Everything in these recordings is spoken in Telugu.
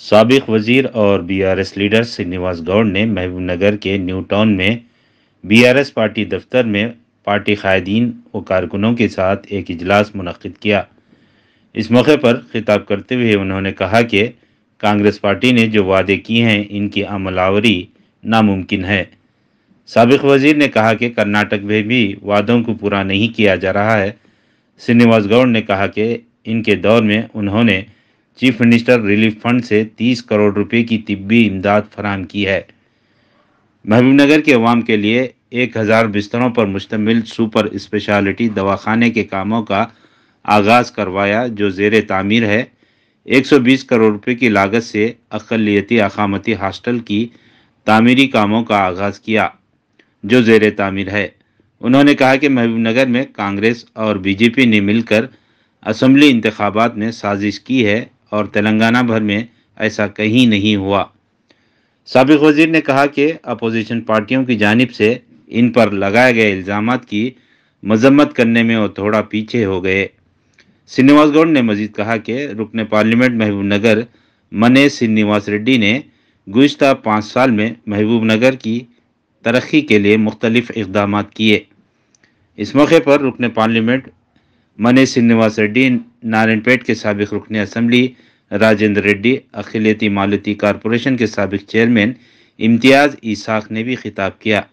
साबिक वजीर और बीआरएस लीडर श्रीनिवास गौड़ ने महबूबनगर के न्यू टाउन में बीआरएस पार्टी दफ्तर में पार्टी कायदीन व कारकुनों के साथ एक इजलास मुनक्किद किया। इस मौके पर खिताब करते हुए उन्होंने कहा कि कांग्रेस पार्टी ने जो वादे किए हैं इनकी अमलावरी नामुमकिन है। साबिक वजीर ने कहा कि कर्नाटक में भी वादों को पूरा नहीं किया जा रहा है। श्रीनिवास गौड़ ने कहा कि इनके दौर में उन्होंने चीफ मिनिस्टर रिलीफ फंड से 30 करोड़ रुपए की तिब्बी इमदाद फराहम की है। महबूबनगर के अवाम के लिए 1000 बिस्तरों पर मुश्तमिल सुपर स्पेशलिटी दवाखाने के कामों का आगाज़ करवाया जो ज़ेर तामीर है। 120 करोड़ रुपए की लागत से अक़लियती अक़ामती हॉस्टल की तामीरी कामों का आगाज़ किया जो ज़ेर तामीर है। उन्होंने कहा कि महबूबनगर में कांग्रेस और बीजेपी ने मिलकर असम्बली इंतखाबात में साजिश की है और तेलंगाना भर में ऐसा कहीं नहीं हुआ। साबिक वजीर ने कहा कि अपोजिशन पार्टियों की जानिब से इन पर लगाए गए इल्ज़ामात की मजम्मत करने में वो थोड़ा पीछे हो गए। श्रीनिवास गौड़ ने मजीद कहा कि रुकन पार्लियामेंट महबूबनगर मने श्रीनिवास रेड्डी ने गुज़िश्ता 5 साल में महबूबनगर की तरक्की के लिए मुख्तलिफ इक़दाम किए। इस मौके पर रुकन पार्लियामेंट मने श्रीनिवास रेड्डी, नारायणपेट के साबिक रुकन असम्बली राजेंद्र रेड्डी, अक़लियती मालती कॉरपोरेशन के साबिक चेयरमैन इम्तियाज़ इसाक ने भी खिताब किया।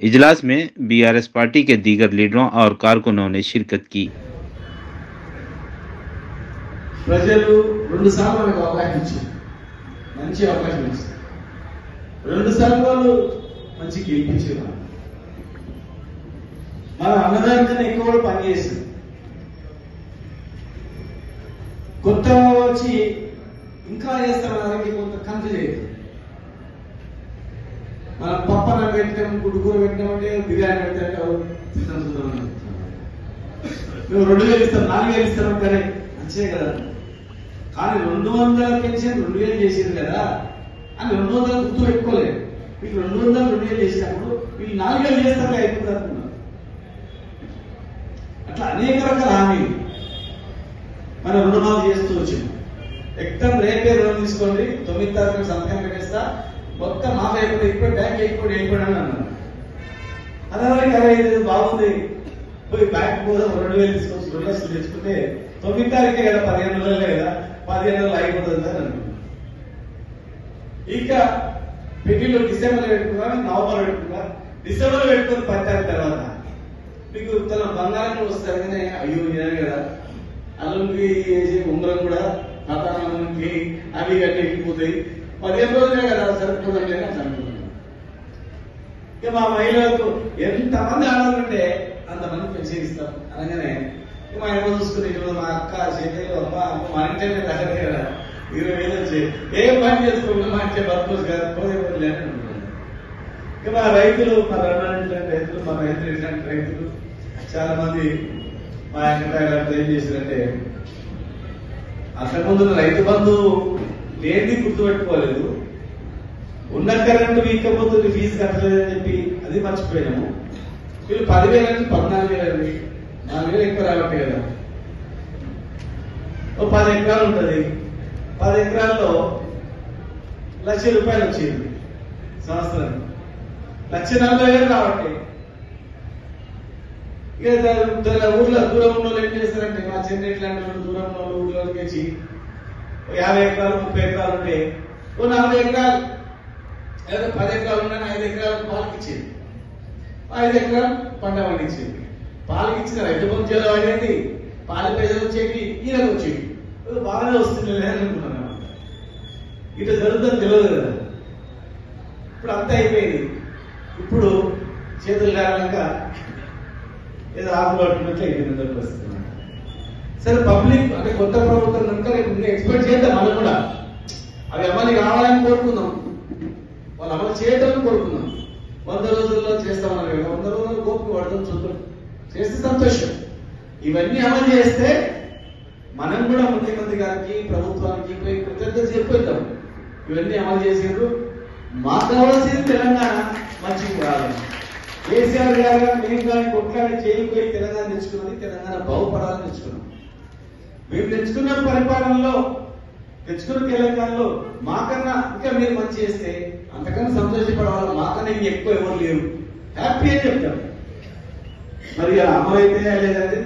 इजलास में बीआरएस पार्टी के दीगर लीडरों और कारकुनों ने शिरकत की। ప్రజలు 2 సార్లు మనకు అవకాశం ఇచ్చారు, మంచి అవకాశం ఇచ్చారు. 2 సార్లు వాళ్ళు మంచి గెలిపించారు. మన అన్నదానికన్నా ఎక్కువ కూడా పనిచేస్తారు. కొత్త వచ్చి ఇంకా చేస్తామని కొంత కంత చేయదు. మనం పప్పన పెట్టాం, గుడ్డుకూర పెట్టామంటే బిర్యానీ పెట్టారు, మేము 2000 ఇస్తాం, 4000 ఇస్తాం కానీ మంచిదే కదా. కానీ 200 పెన్షన్ 2000 చేసేది కదా అని 200 గుర్తు పెట్టుకోలేదు. వీళ్ళు 200 2000 చేసినప్పుడు వీళ్ళు 4000 చేస్తారే అయిపోతుంది అనుకున్నారు. అట్లా అనేక రకాల హామీలు మనం రుణమాఫీ చేస్తూ వచ్చాం. ఎక్కడ రేపే రుణం తీసుకోండి, 9 తారీఖు సంతకం పెట్టేస్తా, మొత్తం మాఫీ అయిపోతే ఇప్పుడు బ్యాంక్ ఎక్కువ వెళ్ళిపోయాను అన్నారు. అదే కదా బాగుంది, పోయి బ్యాంక్ కోసం 2000 తీసుకోవచ్చు, 2 లక్షలు తెచ్చుకుంటే 9 తారీఖే కదా, 15 రోజులే కదా, 15 రోజులు అయిపోతుంది అని అన్నారు. ఇంకా పెళ్లిలో డిసెంబర్ పెట్టుకున్నారు, నవంబర్ పెట్టుకున్నారు. డిసెంబర్ పెట్టుకుని 10 తారీఖు తర్వాత మీకు తన బంగారం వస్తారు కానీ అయ్యో ఇదే కదా అల్లుకి ఉంగరం కూడా ఖాతాకి అవి అన్నీ ఎక్కిపోతాయి, 15 రోజులే కదా సరిపోదండి అని అనుకున్నాను. ఇక మా మహిళలకు ఎంతమంది ఆడాలంటే అంతమంది పెన్షన్ ఇస్తాం అనగానే మా అమ్మ చూసుకుని మా అక్క చెల్లెలు అమ్మ మా ఇంటి దగ్గర కదా 20,000 వచ్చాయి, ఏం పని చేసుకోకుండా మా ఇంటి బతుకోవచ్చు కదా, పోతే పోలే అని అనుకున్నాను. ఇక మా రైతులు, మా రైతులు, మా రైతులు చాలా మంది మా వెంకటరావు ఏం చేశారంటే అంతకుముందు రైతు బంధు లేనిది గుర్తుపెట్టుకోలేదు, ఉన్న కరెంటు వీకపోతుంది ఫీజు కట్టలేదని చెప్పి అది మర్చిపోయాము. వీళ్ళు 10,000 నుంచి 14,000, 4,000 ఎక్కువ రాబట్టే కదా. ఓ 10 ఎకరాలు ఉంటుంది, 10 ఎకరాల్లో 1,00,000 రూపాయలు వచ్చింది సంవత్సరానికి, 1,40,000 కాబట్టి ఇక ఊర్లో దూరం ఉన్న వాళ్ళు ఏం చేస్తారంటే మా చెన్నై ఇట్లాంటి వాళ్ళు దూరం ఉన్న వాళ్ళు ఊర్లోకి వచ్చి 50 ఎకరాలు 30 ఎకరాలు ఉంటే ఓ 40 ఎకరాలు లేదా 10 ఎకరాలు ఉన్నాయని 5 ఎకరాలు పాలకి ఇచ్చేది, 5 ఎకరాలు పంట పండించేది. పాలకి ఇచ్చిన రైతు బంధు వాడేది, పాల పేదలు వచ్చేవి, ఈయనకు వచ్చేవి, బాగానే వస్తుంది అనుకున్నాను. ఇట్లా జరుగుతుందని తెలియదు కదా. ఇప్పుడు అంతా అయిపోయింది. ఇప్పుడు చేతులు లేక ఏదో ఆకులు పట్టుకున్నట్లు అయిపోయింది పరిస్థితి. సరే పబ్లిక్ అంటే కొత్త ప్రభుత్వం కనుక ఎక్స్పెక్ట్ చేద్దాం, మనం కూడా అవి అమలు కావాలని కోరుకుందాం, వాళ్ళు అమలు చేయడం కోరుకుందాం. 100 రోజుల్లో చేస్తామన్నారు కదా, 100 రోజుల్లో గోపుకు పడతాం, చూద్దాం, చేస్తే సంతోషం. ఇవన్నీ అమలు చేస్తే మనం కూడా ముఖ్యమంత్రి గారికి ప్రభుత్వానికి కృతజ్ఞత చెప్పేద్దాం. ఇవన్నీ అమలు చేసేందుకు మాకు కావాల్సింది తెలంగాణ మంచిగా రావాలి. కేసీఆర్ గారు మేము కానీ కొట్లాడి చేయకపోయి తెలంగాణ తెచ్చుకున్నది, తెలంగాణ బాగుపడాలని తెచ్చుకున్నాం. మేము తెచ్చుకున్న పరిపాలనలో తెచ్చుకున్న తెలంగాణలో మాకన్నా ఇంకా మీరు మంచి చేస్తే అంతకన్నా సంతోషపడవాలి, మాకన్నా ఇంకా ఎక్కువ ఎవరు లేరు, హ్యాపీ అని చెప్తారు. మరి అమలైతే లేదంటే